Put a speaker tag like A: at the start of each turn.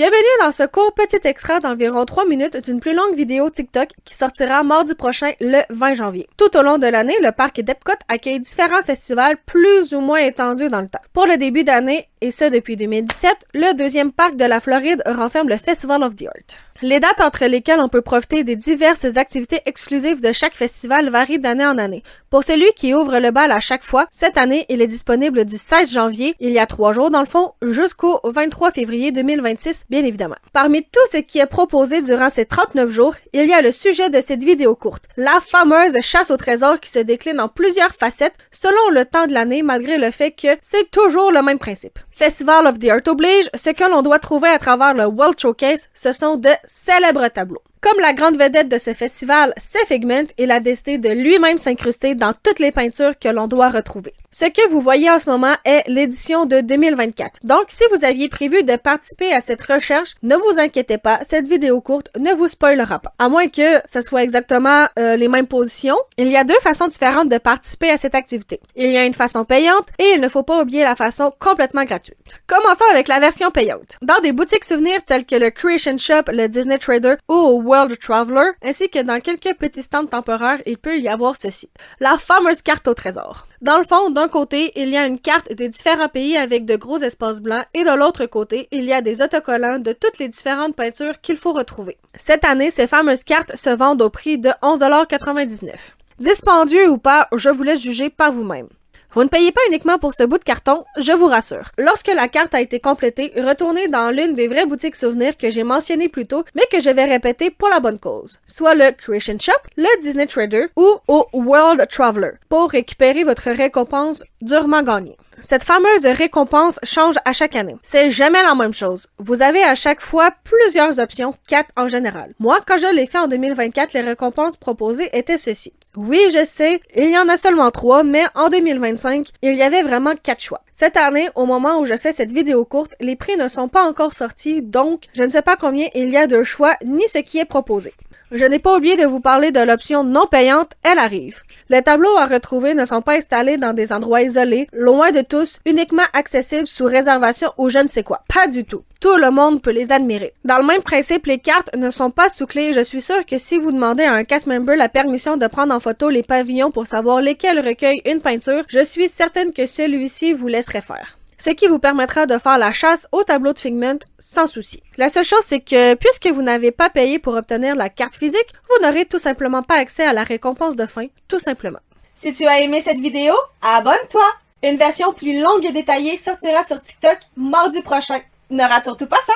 A: Bienvenue dans ce court petit extrait d'environ 3 minutes d'une plus longue vidéo TikTok qui sortira mardi prochain le 20 janvier. Tout au long de l'année, le parc d'Epcot accueille différents festivals plus ou moins étendus dans le temps. Pour le début d'année, et ce depuis 2017, le deuxième parc de la Floride renferme le Festival of the Art. Les dates entre lesquelles on peut profiter des diverses activités exclusives de chaque festival varient d'année en année. Pour celui qui ouvre le bal à chaque fois, cette année, il est disponible du 16 janvier, il y a 3 jours dans le fond, jusqu'au 23 février 2026, bien évidemment. Parmi tout ce qui est proposé durant ces 39 jours, il y a le sujet de cette vidéo courte, la fameuse chasse au trésor qui se décline en plusieurs facettes selon le temps de l'année, malgré le fait que c'est toujours le même principe. Festival of the Art oblige, ce que l'on doit trouver à travers le World Showcase, ce sont de célèbres tableaux. Comme la grande vedette de ce festival, c'est Figment, il a décidé de lui-même s'incruster dans toutes les peintures que l'on doit retrouver. Ce que vous voyez en ce moment est l'édition de 2024. Donc, si vous aviez prévu de participer à cette recherche, ne vous inquiétez pas, cette vidéo courte ne vous spoilera pas. À moins que ce soit exactement les mêmes positions, il y a 2 façons différentes de participer à cette activité. Il y a une façon payante et il ne faut pas oublier la façon complètement gratuite. Commençons avec la version payante. Dans des boutiques souvenirs telles que le Creation Shop, le Disney Trader ou au World Traveler, ainsi que dans quelques petits stands temporaires, il peut y avoir ceci. La fameuse carte au trésor. Dans le fond, d'un côté, il y a une carte des différents pays avec de gros espaces blancs et de l'autre côté, il y a des autocollants de toutes les différentes peintures qu'il faut retrouver. Cette année, ces fameuses cartes se vendent au prix de 11,99 $. Dispendieux ou pas, je vous laisse juger par vous-même. Vous ne payez pas uniquement pour ce bout de carton, je vous rassure. Lorsque la carte a été complétée, retournez dans l'une des vraies boutiques souvenirs que j'ai mentionnées plus tôt, mais que je vais répéter pour la bonne cause. Soit le Creation Shop, le Disney Trader ou au World Traveler, pour récupérer votre récompense durement gagnée. Cette fameuse récompense change à chaque année. C'est jamais la même chose. Vous avez à chaque fois plusieurs options, 4 en général. Moi, quand je l'ai fait en 2024, les récompenses proposées étaient ceci. Oui, je sais, il y en a seulement 3, mais en 2025, il y avait vraiment 4 choix. Cette année, au moment où je fais cette vidéo courte, les prix ne sont pas encore sortis, donc je ne sais pas combien il y a de choix ni ce qui est proposé. Je n'ai pas oublié de vous parler de l'option non payante, elle arrive. Les tableaux à retrouver ne sont pas installés dans des endroits isolés, loin de tous, uniquement accessibles sous réservation ou je ne sais quoi. Pas du tout. Tout le monde peut les admirer. Dans le même principe, les cartes ne sont pas sous clé. Je suis sûre que si vous demandez à un cast member la permission de prendre en photo les pavillons pour savoir lesquels recueillent une peinture, je suis certaine que celui-ci vous laisserait faire. Ce qui vous permettra de faire la chasse au tableau de Figment sans souci. La seule chose, c'est que puisque vous n'avez pas payé pour obtenir la carte physique, vous n'aurez tout simplement pas accès à la récompense de fin, tout simplement. Si tu as aimé cette vidéo, abonne-toi! Une version plus longue et détaillée sortira sur TikTok mardi prochain. Ne rate surtout pas ça!